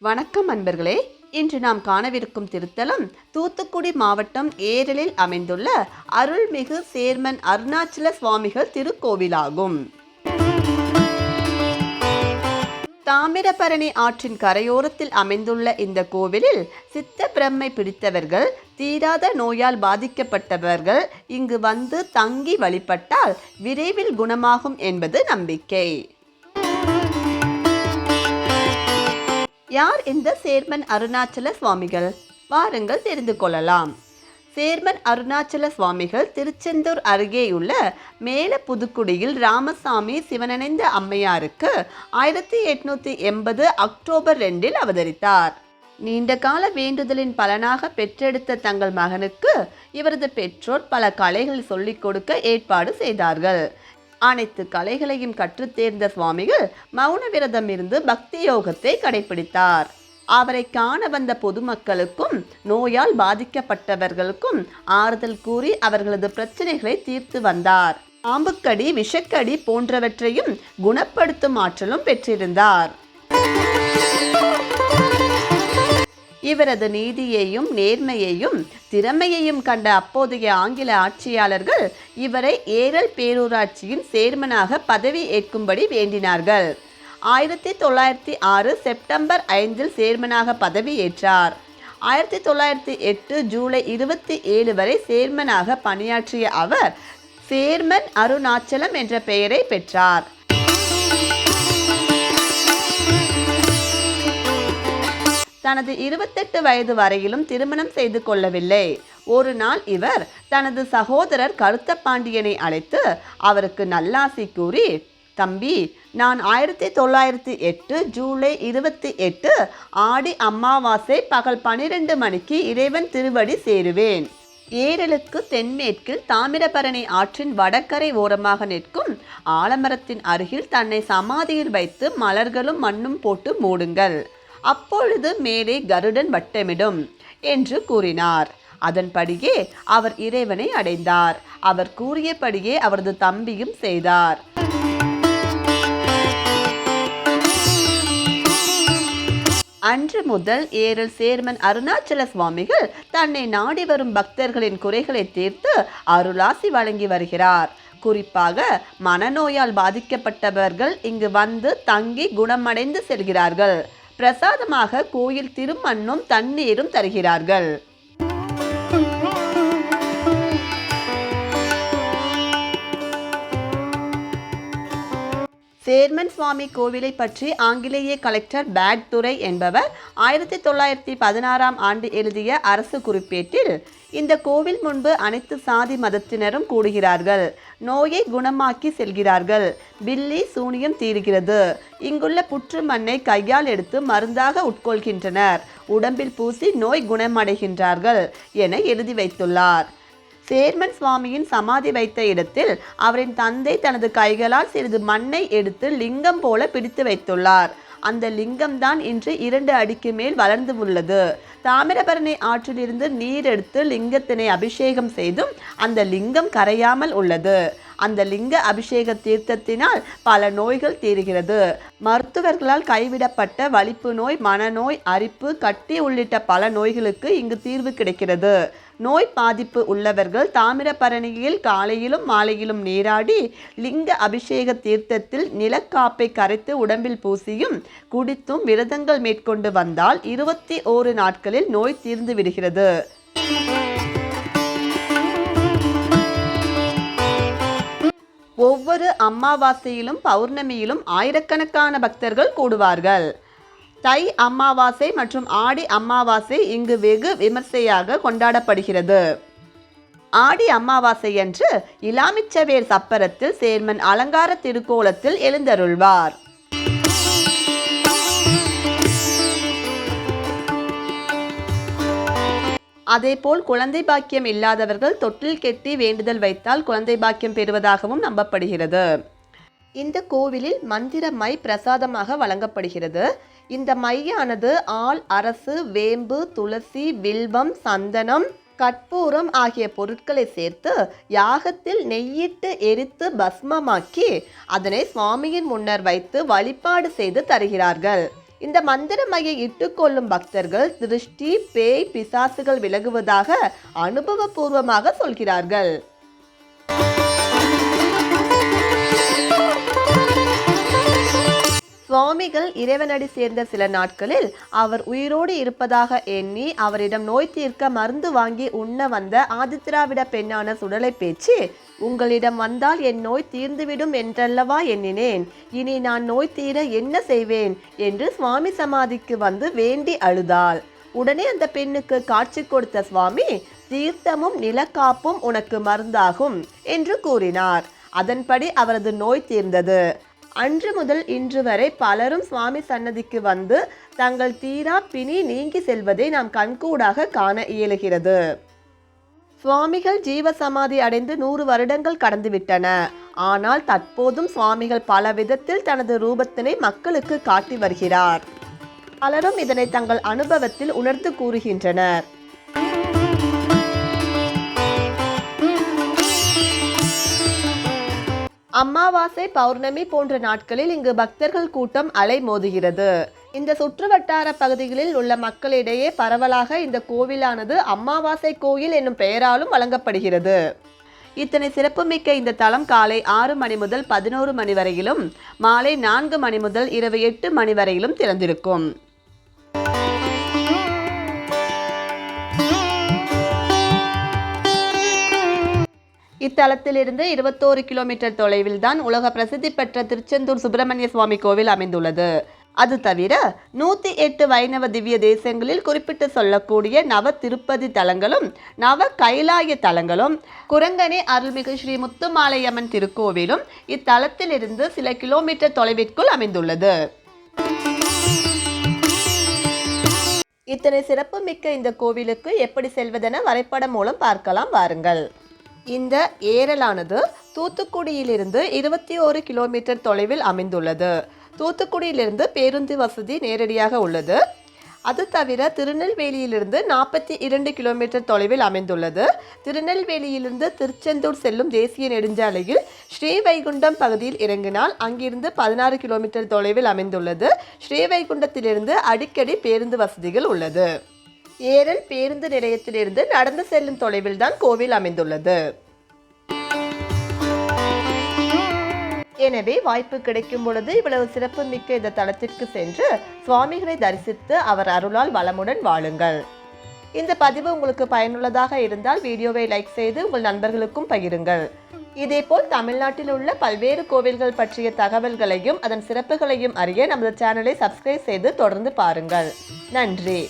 வணக்கம் அன்பர்களே. இன்று நாம் காணவிருக்கும் திருத்தலம் தூத்துக்குடி மாவட்டம் ஏரலில் அமைந்துள்ள அருள்மிகு சேர்மன் அருணாச்சல சுவாமிகள் திருக்கோவிலாகும். தாமிரபரணி ஆற்றின் கரையோரத்தில் அமைந்துள்ள இந்த கோவிலில் சித்த பிரம்மை பிடித்தவர்கள், தீராத நோயால் பாதிக்கப்பட்டவர்கள் இங்கு வந்து தங்கி வழிபட்டால் விரைவில் குணமாகும் என்பது நம்பிக்கை. யார் இந்த சேர்மன் அருணாச்சல சுவாமிகள்? வாருங்கள் தெரிந்து கொள்ளலாம். சேர்மன் அருணாச்சல சுவாமிகள் திருச்செந்தூர் அருகேயுள்ள மேல புதுக்குடியில் ராமசாமி சிவனணைந்த அம்மையாருக்கு 1880 அக்டோபர் 2 அவதரித்தார். நீண்ட கால வேண்டுதலின் பலனாக பெற்றெடுத்த தங்கள் மகனுக்கு இவரது பெற்றோர் பல கலைகள் சொல்லிக் கொடுக்க ஏற்பாடு செய்தார்கள். அனைத்து கலைகளையும் கற்றுத் தேர்ந்த சுவாமிகள் மௌன விரதம் இருந்து பக்தி யோகத்தை கடைபிடித்தார். அவரை காண வந்த பொதுமக்களுக்கும் நோயால் பாதிக்கப்பட்டவர்களுக்கும் ஆறுதல் கூறி அவர்களது பிரச்சனைகளை தீர்த்து வந்தார். பாம்புக்கடி, விஷக்கடி போன்றவற்றையும் குணப்படுத்தும் ஆற்றலும் பெற்றிருந்தார். இவரது நீதியையும் நேர்மையையும் திறமையையும் கண்ட அப்போதைய ஆங்கில ஆட்சியாளர்கள் இவரை ஏரல் பேரூராட்சியின் சேர்மனாக பதவி ஏற்கும்படி வேண்டினார்கள். 1906 செப்டம்பர் 5 சேர்மனாக பதவி ஏற்றார். 1908 ஜூலை 27 வரை சேர்மனாக பணியாற்றிய அவர் சேர்மன் அருணாச்சலம் என்ற பெயரை பெற்றார். தனது 28 வயது வரையிலும் திருமணம் செய்து கொள்ளவில்லை. ஒரு நாள் இவர் தனது சகோதரர் கருத்த பாண்டியனை அழைத்து அவருக்கு நல்லாசி கூறி, தம்பி, நான் 1908 ஜூலை 28 ஆடி அமாவாசை பகல் 12 மணிக்கு இறைவன் திருவடி சேருவேன். ஏரலுக்கு தென்மேற்கில் தாமிரபரணி ஆற்றின் வடகரை ஓரமாக நிற்கும் ஆலமரத்தின் அருகில் தன்னை சமாதியில் வைத்து மலர்களும் மண்ணும் போட்டு மூடுங்கள். அப்பொழுது மேலே கருடன் வட்டமிடும் என்று கூறினார். அதன்படியே அவர் இறைவனை அடைந்தார். அவர் கூறியபடியே அவரது தம்பியும் செய்தார். அன்று முதல் ஏரல் சேர்மன் அருணாச்சல சுவாமிகள் தன்னை நாடி வரும் பக்தர்களின் குறைகளை தீர்த்து அருளாசி வழங்கி வருகிறார். குறிப்பாக மனநோயால் பாதிக்கப்பட்டவர்கள் இங்கு வந்து தங்கி குணமடைந்து செல்கிறார்கள். பிரசாதமாக கோயில் திருமண்ணும் தண்ணீரும் தருகிறார்கள். சேர்மன் சுவாமி கோவிலை பற்றி ஆங்கிலேய கலெக்டர் பேட் துரை என்பவர் 1916 ஆண்டு எழுதிய அரசு குறிப்பேட்டில், இந்த கோவில் முன்பு அனைத்து சாதி மதத்தினரும் கூடுகிறார்கள். நோயை குணமாக்கி செல்கிறார்கள். பில்லி சூனியம் தீருகிறது. இங்குள்ள புற்று மண்ணை கையால் எடுத்து மருந்தாக உட்கொள்கின்றனர். உடம்பில் பூசி நோய் குணமடைகின்றார்கள் என எழுதி வைத்துள்ளார். சேர்மன் சுவாமியின் சமாதி வைத்த இடத்தில் அவரின் தந்தை தனது கைகளால் சிறிது மண்ணை எடுத்து லிங்கம் போல பிடித்து வைத்துள்ளார். அந்த லிங்கம் தான் இன்று 2 அடிக்கு மேல் வளர்ந்து உள்ளது. தாமிரபரணி ஆற்றிலிருந்து நீர் எடுத்து லிங்கத்தினை அபிஷேகம் செய்தும் அந்த லிங்கம் கரையாமல் உள்ளது. அந்த லிங்க அபிஷேக தீர்த்தத்தினால் பல நோய்கள் தீருகிறது. மருத்துவர்களால் கைவிடப்பட்ட வலிப்பு நோய், மனநோய், அரிப்பு, கட்டி உள்ளிட்ட பல நோய்களுக்கு இங்கு தீர்வு கிடைக்கிறது. நோய் பாதிப்பு உள்ளவர்கள் தாமிரபரணியில் காலையிலும் மாலையிலும் நீராடி லிங்க அபிஷேக தீர்த்தத்தில் நிலக்காப்பை கரைத்து உடம்பில் பூசியும் குடித்தும் விரதங்கள் மேற்கொண்டு வந்தால் 21 நாட்களில் நோய் தீர்ந்து விடுகிறது. ஒவ்வொரு அமாவாசையிலும் பௌர்ணமியிலும் ஆயிரக்கணக்கான பக்தர்கள் கூடுவார்கள். தை அமாவாசை மற்றும் ஆடி அமாவாசை இங்கு வெகு விமர்சையாக கொண்டாடப்படுகிறது. ஆடி அமாவாசையன்று இலாமிச்சவேர் சப்பரத்தில் சேர்மன் அலங்கார திருக்கோலத்தில் எழுந்தருள்வார். அதேபோல் குழந்தை பாக்கியம் இல்லாதவர்கள் தொட்டில் கெட்டி வேண்டுதல் வைத்தால் குழந்தை பாக்கியம் பெறுவதாகவும் நம்பப்படுகிறது. இந்த கோவிலில் மந்திர மை பிரசாதமாக வழங்கப்படுகிறது. இந்த மையானது ஆல், அரசு, வேம்பு, துளசி, வில்வம், சந்தனம், கற்பூரம் ஆகிய பொருட்களை சேர்த்து யாகத்தில் நெய்யிட்டு எரித்து பஸ்மமாக்கி அதனை சுவாமியின் முன்னர் வைத்து வழிபாடு செய்து தருகிறார்கள். இந்த மந்திரமையை இட்டுக்கொள்ளும் பக்தர்கள் திருஷ்டி, பேய், பிசாசுகள் விலகுவதாக அனுபவபூர்வமாக சொல்கிறார்கள். சுவாமிகள் இறைவனடி சேர்ந்த சில நாட்களில் அவர் உயிரோடு இருப்பதாக எண்ணி அவரிடம் நோய் தீர்க்க மருந்து வாங்கி உண்ண வந்த ஆதித்திராவிட பெண்ணான சுடலை பேச்சு, உங்களிடம் வந்தால் என் நோய் தீர்ந்துவிடும் என்றல்லவா எண்ணினேன், இனி நான் நோய் தீர என்ன செய்வேன் என்று சுவாமி சமாதிக்கு வந்து வேண்டி அழுதாள். உடனே அந்த பெண்ணுக்கு காட்சி கொடுத்த சுவாமி, தீர்த்தமும் நிலக்காப்பும் உனக்கு மருந்தாகும் என்று கூறினார். அதன்படி அவரது நோய் தீர்ந்தது. அன்று முதல் இன்று வரை பலரும் சுவாமி சன்னதிக்கு வந்து தங்கள் தீரா பிணி நீங்கி செல்வதை நாம் கண்கூடாக காண இயலுகிறது. சுவாமிகள் ஜீவ சமாதி அடைந்து 100 வருடங்கள் கடந்துவிட்டன. ஆனால் தற்போதும் சுவாமிகள் பல விதத்தில் தனது ரூபத்தினை மக்களுக்கு காட்டி வருகிறார். பலரும் இதனை தங்கள் அனுபவத்தில் உணர்ந்து கூறுகின்றனர். அமாவாசை, பௌர்ணமி போன்ற நாட்களில் இங்கு பக்தர்கள் கூட்டம் அலைமோதுகிறது. இந்த சுற்றுவட்டார பகுதிகளில் உள்ள மக்களிடையே பரவலாக இந்த கோவிலானது அமாவாசை கோயில் என்னும் பெயராலும் வழங்கப்படுகிறது. இத்தனை சிறப்புமிக்க இந்த தலம் காலை 6 மணி முதல் 11 மணி வரையிலும், மாலை 4 மணி முதல் இரவு 8 மணி வரையிலும் திறந்திருக்கும். இத்தலத்திலிருந்து 21 கிலோமீட்டர் தொலைவில் தான் உலக பிரசித்தி பெற்ற திருச்செந்தூர் சுப்பிரமணிய சுவாமி கோவில் அமைந்துள்ளது. அது தவிர 108 வைணவ திவ்ய தேசங்களில் குறிப்பிட்டு சொல்லக்கூடிய நவ திருப்பதி தலங்களும் நவ கைலாய தலங்களும் குரங்கணி அருள்மிகு ஸ்ரீ முத்துமாலையம்மன் திருக்கோவிலும் இத்தலத்திலிருந்து சில கிலோமீட்டர் தொலைவிற்குள் அமைந்துள்ளது. இத்தனை சிறப்பு மிக்க இந்த கோவிலுக்கு எப்படி செல்வதென வரைபடம் மூலம் பார்க்கலாம் வாருங்கள். இந்த ஏரலானது தூத்துக்குடியிலிருந்து 21 கிலோமீட்டர் தொலைவில் அமைந்துள்ளது. தூத்துக்குடியிலிருந்து பேருந்து வசதி நேரடியாக உள்ளது. அது தவிர திருநெல்வேலியிலிருந்து 42 கிலோமீட்டர் தொலைவில் அமைந்துள்ளது. திருநெல்வேலியிலிருந்து திருச்செந்தூர் செல்லும் தேசிய நெடுஞ்சாலையில் ஸ்ரீவைகுண்டம் பகுதியில் இறங்கினால் அங்கிருந்து 16 கிலோமீட்டர் தொலைவில் அமைந்துள்ளது. ஸ்ரீவைகுண்டத்திலிருந்து அடிக்கடி பேருந்து வசதிகள் உள்ளது. ஏரல் பேருந்து நிலையத்திலிருந்து நடந்து செல்லும் தொலைவில் தான் கோவில் அமைந்துள்ளது. எனவே வாய்ப்பு கிடைக்கும் பொழுது இவ்வளவு சிறப்பு மிக்க இந்த தலத்திற்கு சென்று சுவாமிகளை தரிசித்து அவர் அருளால் வளமுடன் வாழுங்கள். இந்த பதிவு உங்களுக்கு பயனுள்ளதாக இருந்தால் வீடியோவை லைக் செய்து உங்கள் நண்பர்களுக்கும் பகிருங்கள். இதேபோல் தமிழ்நாட்டில் உள்ள பல்வேறு கோவில்கள் பற்றிய தகவல்களையும் அதன் சிறப்புகளையும் அறிய நமது சேனலை சப்ஸ்கிரைப் செய்து தொடர்ந்து பாருங்கள். நன்றி.